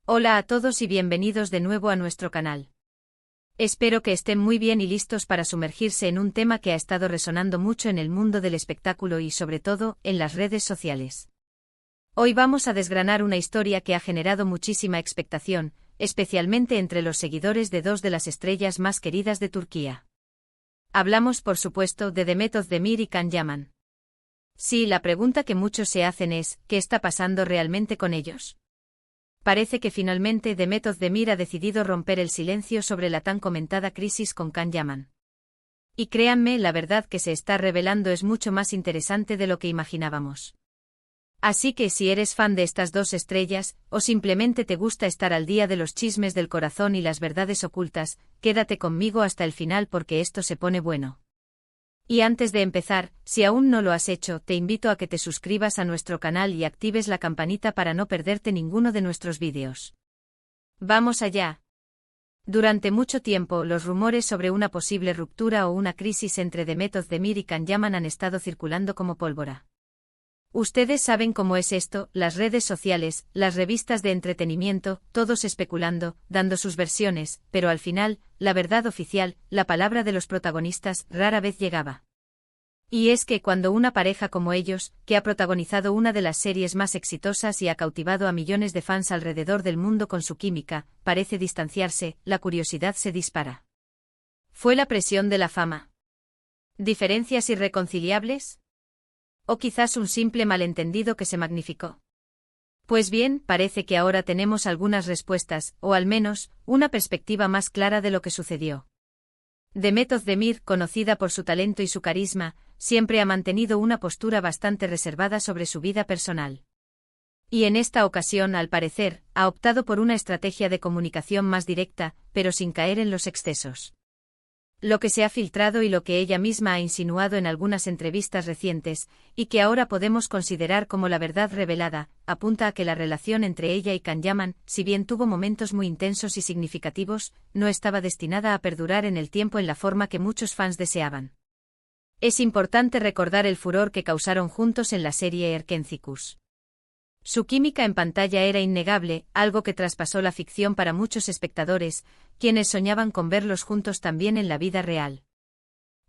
Hola a todos y bienvenidos de nuevo a nuestro canal. Espero que estén muy bien y listos para sumergirse en un tema que ha estado resonando mucho en el mundo del espectáculo y sobre todo, en las redes sociales. Hoy vamos a desgranar una historia que ha generado muchísima expectación, especialmente entre los seguidores de dos de las estrellas más queridas de Turquía. Hablamos por supuesto de Demet Özdemir y Can Yaman. Sí, la pregunta que muchos se hacen es, ¿qué está pasando realmente con ellos? Parece que finalmente Demet Özdemir ha decidido romper el silencio sobre la tan comentada crisis con Can Yaman. Y créanme, la verdad que se está revelando es mucho más interesante de lo que imaginábamos. Así que si eres fan de estas dos estrellas, o simplemente te gusta estar al día de los chismes del corazón y las verdades ocultas, quédate conmigo hasta el final porque esto se pone bueno. Y antes de empezar, si aún no lo has hecho, te invito a que te suscribas a nuestro canal y actives la campanita para no perderte ninguno de nuestros vídeos. ¡Vamos allá! Durante mucho tiempo, los rumores sobre una posible ruptura o una crisis entre Demet Özdemir y Can Yaman han estado circulando como pólvora. Ustedes saben cómo es esto, las redes sociales, las revistas de entretenimiento, todos especulando, dando sus versiones, pero al final, la verdad oficial, la palabra de los protagonistas, rara vez llegaba. Y es que cuando una pareja como ellos, que ha protagonizado una de las series más exitosas y ha cautivado a millones de fans alrededor del mundo con su química, parece distanciarse, la curiosidad se dispara. ¿Fue la presión de la fama? ¿Diferencias irreconciliables? ¿O quizás un simple malentendido que se magnificó? Pues bien, parece que ahora tenemos algunas respuestas, o al menos, una perspectiva más clara de lo que sucedió. Demet Özdemir, conocida por su talento y su carisma, siempre ha mantenido una postura bastante reservada sobre su vida personal. Y en esta ocasión, al parecer, ha optado por una estrategia de comunicación más directa, pero sin caer en los excesos. Lo que se ha filtrado y lo que ella misma ha insinuado en algunas entrevistas recientes, y que ahora podemos considerar como la verdad revelada, apunta a que la relación entre ella y Can Yaman, si bien tuvo momentos muy intensos y significativos, no estaba destinada a perdurar en el tiempo en la forma que muchos fans deseaban. Es importante recordar el furor que causaron juntos en la serie Erkenciküs. Su química en pantalla era innegable, algo que traspasó la ficción para muchos espectadores, quienes soñaban con verlos juntos también en la vida real.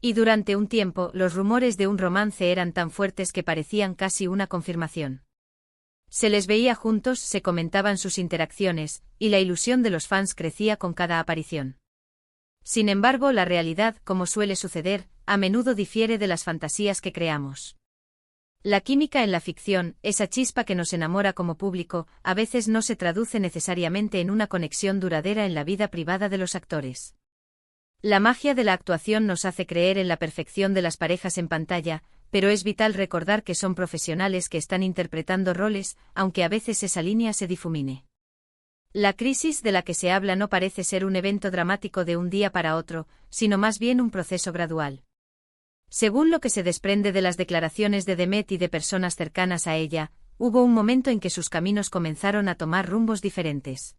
Y durante un tiempo, los rumores de un romance eran tan fuertes que parecían casi una confirmación. Se les veía juntos, se comentaban sus interacciones, y la ilusión de los fans crecía con cada aparición. Sin embargo, la realidad, como suele suceder, a menudo difiere de las fantasías que creamos. La química en la ficción, esa chispa que nos enamora como público, a veces no se traduce necesariamente en una conexión duradera en la vida privada de los actores. La magia de la actuación nos hace creer en la perfección de las parejas en pantalla, pero es vital recordar que son profesionales que están interpretando roles, aunque a veces esa línea se difumine. La crisis de la que se habla no parece ser un evento dramático de un día para otro, sino más bien un proceso gradual. Según lo que se desprende de las declaraciones de Demet y de personas cercanas a ella, hubo un momento en que sus caminos comenzaron a tomar rumbos diferentes.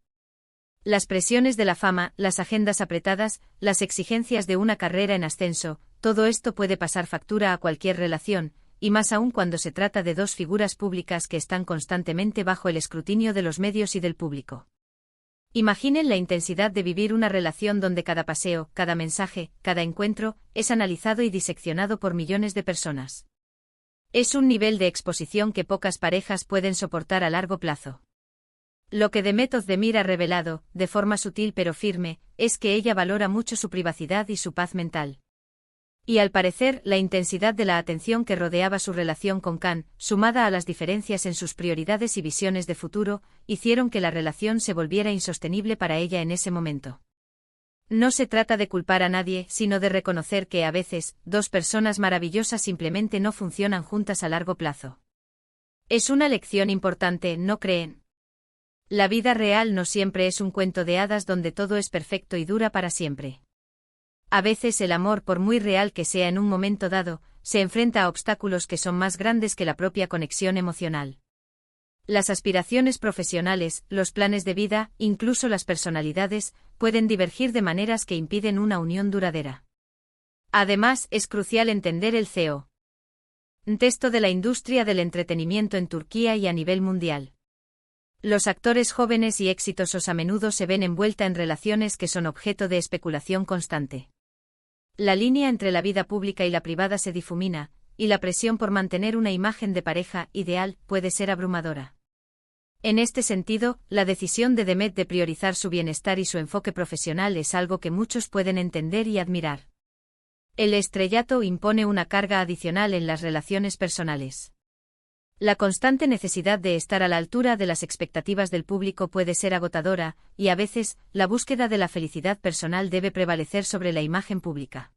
Las presiones de la fama, las agendas apretadas, las exigencias de una carrera en ascenso, todo esto puede pasar factura a cualquier relación, y más aún cuando se trata de dos figuras públicas que están constantemente bajo el escrutinio de los medios y del público. Imaginen la intensidad de vivir una relación donde cada paseo, cada mensaje, cada encuentro, es analizado y diseccionado por millones de personas. Es un nivel de exposición que pocas parejas pueden soportar a largo plazo. Lo que Demet Özdemir ha revelado, de forma sutil pero firme, es que ella valora mucho su privacidad y su paz mental. Y al parecer, la intensidad de la atención que rodeaba su relación con Can, sumada a las diferencias en sus prioridades y visiones de futuro, hicieron que la relación se volviera insostenible para ella en ese momento. No se trata de culpar a nadie, sino de reconocer que a veces, dos personas maravillosas simplemente no funcionan juntas a largo plazo. Es una lección importante, ¿no creen? La vida real no siempre es un cuento de hadas donde todo es perfecto y dura para siempre. A veces el amor, por muy real que sea en un momento dado, se enfrenta a obstáculos que son más grandes que la propia conexión emocional. Las aspiraciones profesionales, los planes de vida, incluso las personalidades, pueden divergir de maneras que impiden una unión duradera. Además, es crucial entender el CEO. Un texto de la industria del entretenimiento en Turquía y a nivel mundial. Los actores jóvenes y exitosos a menudo se ven envuelta en relaciones que son objeto de especulación constante. La línea entre la vida pública y la privada se difumina, y la presión por mantener una imagen de pareja ideal puede ser abrumadora. En este sentido, la decisión de Demet de priorizar su bienestar y su enfoque profesional es algo que muchos pueden entender y admirar. El estrellato impone una carga adicional en las relaciones personales. La constante necesidad de estar a la altura de las expectativas del público puede ser agotadora, y a veces, la búsqueda de la felicidad personal debe prevalecer sobre la imagen pública.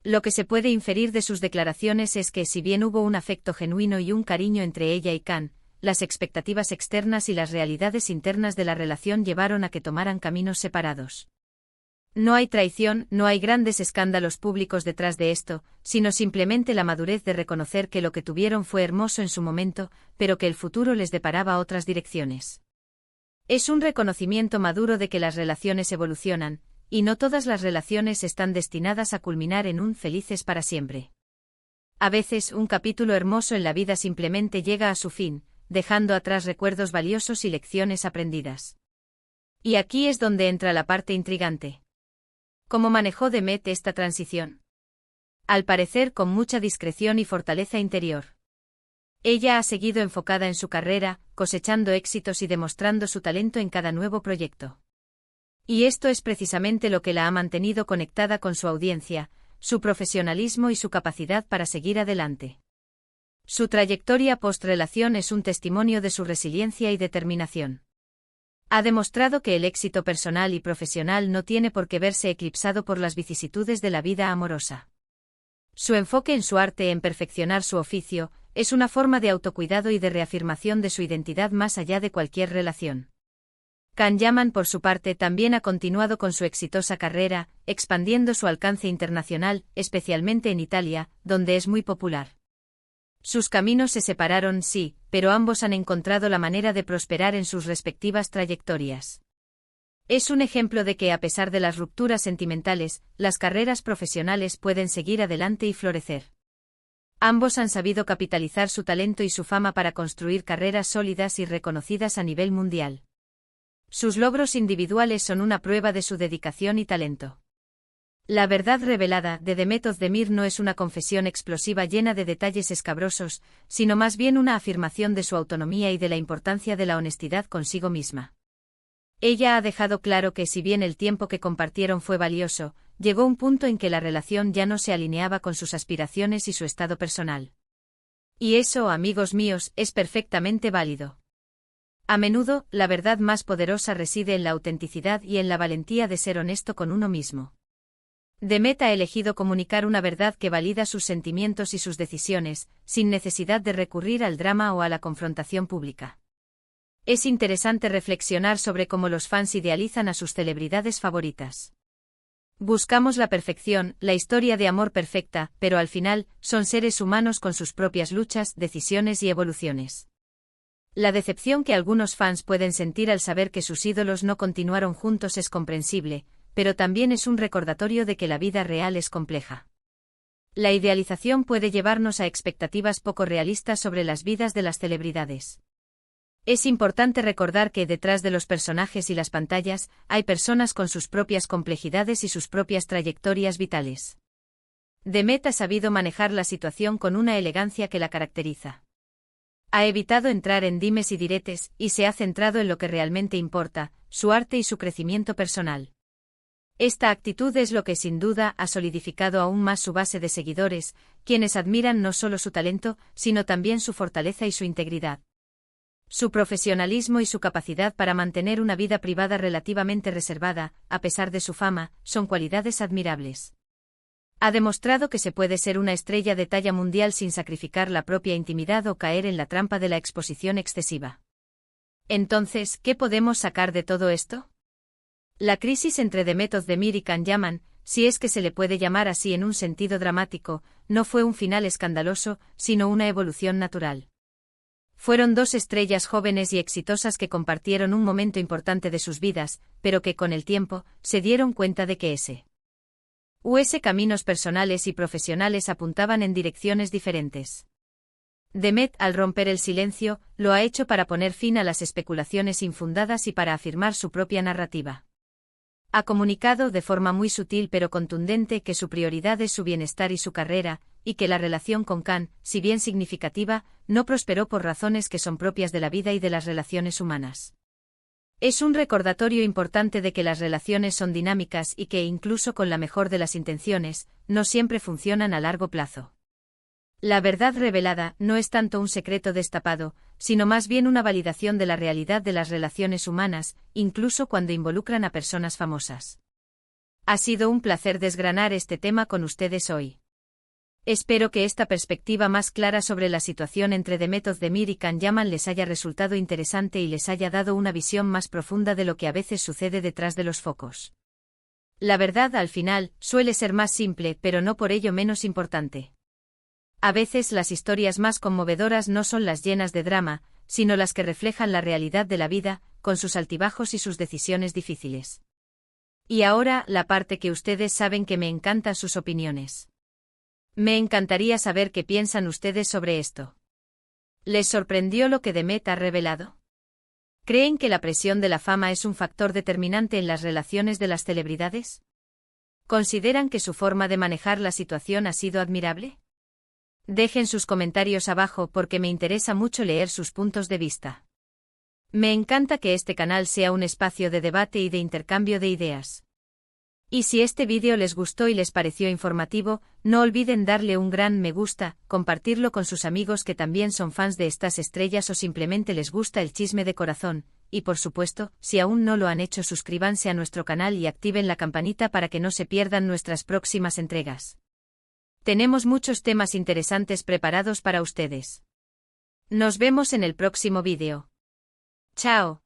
Lo que se puede inferir de sus declaraciones es que si bien hubo un afecto genuino y un cariño entre ella y Khan, las expectativas externas y las realidades internas de la relación llevaron a que tomaran caminos separados. No hay traición, no hay grandes escándalos públicos detrás de esto, sino simplemente la madurez de reconocer que lo que tuvieron fue hermoso en su momento, pero que el futuro les deparaba otras direcciones. Es un reconocimiento maduro de que las relaciones evolucionan, y no todas las relaciones están destinadas a culminar en un felices para siempre. A veces, un capítulo hermoso en la vida simplemente llega a su fin, dejando atrás recuerdos valiosos y lecciones aprendidas. Y aquí es donde entra la parte intrigante. ¿Cómo manejó Demet esta transición? Al parecer con mucha discreción y fortaleza interior. Ella ha seguido enfocada en su carrera, cosechando éxitos y demostrando su talento en cada nuevo proyecto. Y esto es precisamente lo que la ha mantenido conectada con su audiencia, su profesionalismo y su capacidad para seguir adelante. Su trayectoria post-relación es un testimonio de su resiliencia y determinación. Ha demostrado que el éxito personal y profesional no tiene por qué verse eclipsado por las vicisitudes de la vida amorosa. Su enfoque en su arte en perfeccionar su oficio es una forma de autocuidado y de reafirmación de su identidad más allá de cualquier relación. Can Yaman, por su parte, también ha continuado con su exitosa carrera, expandiendo su alcance internacional, especialmente en Italia, donde es muy popular. Sus caminos se separaron, sí, pero ambos han encontrado la manera de prosperar en sus respectivas trayectorias. Es un ejemplo de que, a pesar de las rupturas sentimentales, las carreras profesionales pueden seguir adelante y florecer. Ambos han sabido capitalizar su talento y su fama para construir carreras sólidas y reconocidas a nivel mundial. Sus logros individuales son una prueba de su dedicación y talento. La verdad revelada de Demet Özdemir no es una confesión explosiva llena de detalles escabrosos, sino más bien una afirmación de su autonomía y de la importancia de la honestidad consigo misma. Ella ha dejado claro que si bien el tiempo que compartieron fue valioso, llegó un punto en que la relación ya no se alineaba con sus aspiraciones y su estado personal. Y eso, amigos míos, es perfectamente válido. A menudo, la verdad más poderosa reside en la autenticidad y en la valentía de ser honesto con uno mismo. Demet ha elegido comunicar una verdad que valida sus sentimientos y sus decisiones, sin necesidad de recurrir al drama o a la confrontación pública. Es interesante reflexionar sobre cómo los fans idealizan a sus celebridades favoritas. Buscamos la perfección, la historia de amor perfecta, pero al final, son seres humanos con sus propias luchas, decisiones y evoluciones. La decepción que algunos fans pueden sentir al saber que sus ídolos no continuaron juntos es comprensible, pero también es un recordatorio de que la vida real es compleja. La idealización puede llevarnos a expectativas poco realistas sobre las vidas de las celebridades. Es importante recordar que detrás de los personajes y las pantallas, hay personas con sus propias complejidades y sus propias trayectorias vitales. Demet ha sabido manejar la situación con una elegancia que la caracteriza. Ha evitado entrar en dimes y diretes, y se ha centrado en lo que realmente importa, su arte y su crecimiento personal. Esta actitud es lo que sin duda ha solidificado aún más su base de seguidores, quienes admiran no solo su talento, sino también su fortaleza y su integridad. Su profesionalismo y su capacidad para mantener una vida privada relativamente reservada, a pesar de su fama, son cualidades admirables. Ha demostrado que se puede ser una estrella de talla mundial sin sacrificar la propia intimidad o caer en la trampa de la exposición excesiva. Entonces, ¿qué podemos sacar de todo esto? La crisis entre Demet Özdemir y Can Yaman, si es que se le puede llamar así en un sentido dramático, no fue un final escandaloso, sino una evolución natural. Fueron dos estrellas jóvenes y exitosas que compartieron un momento importante de sus vidas, pero que con el tiempo, se dieron cuenta de que sus caminos personales y profesionales apuntaban en direcciones diferentes. Demet, al romper el silencio, lo ha hecho para poner fin a las especulaciones infundadas y para afirmar su propia narrativa. Ha comunicado de forma muy sutil pero contundente que su prioridad es su bienestar y su carrera, y que la relación con Khan, si bien significativa, no prosperó por razones que son propias de la vida y de las relaciones humanas. Es un recordatorio importante de que las relaciones son dinámicas y que, incluso con la mejor de las intenciones, no siempre funcionan a largo plazo. La verdad revelada no es tanto un secreto destapado, sino más bien una validación de la realidad de las relaciones humanas, incluso cuando involucran a personas famosas. Ha sido un placer desgranar este tema con ustedes hoy. Espero que esta perspectiva más clara sobre la situación entre Demet Özdemir y Can Yaman les haya resultado interesante y les haya dado una visión más profunda de lo que a veces sucede detrás de los focos. La verdad, al final, suele ser más simple, pero no por ello menos importante. A veces las historias más conmovedoras no son las llenas de drama, sino las que reflejan la realidad de la vida, con sus altibajos y sus decisiones difíciles. Y ahora, la parte que ustedes saben que me encantan sus opiniones. Me encantaría saber qué piensan ustedes sobre esto. ¿Les sorprendió lo que Demet ha revelado? ¿Creen que la presión de la fama es un factor determinante en las relaciones de las celebridades? ¿Consideran que su forma de manejar la situación ha sido admirable? Dejen sus comentarios abajo porque me interesa mucho leer sus puntos de vista. Me encanta que este canal sea un espacio de debate y de intercambio de ideas. Y si este vídeo les gustó y les pareció informativo, no olviden darle un gran me gusta, compartirlo con sus amigos que también son fans de estas estrellas o simplemente les gusta el chisme de corazón, y por supuesto, si aún no lo han hecho, suscríbanse a nuestro canal y activen la campanita para que no se pierdan nuestras próximas entregas. Tenemos muchos temas interesantes preparados para ustedes. Nos vemos en el próximo vídeo. Chao.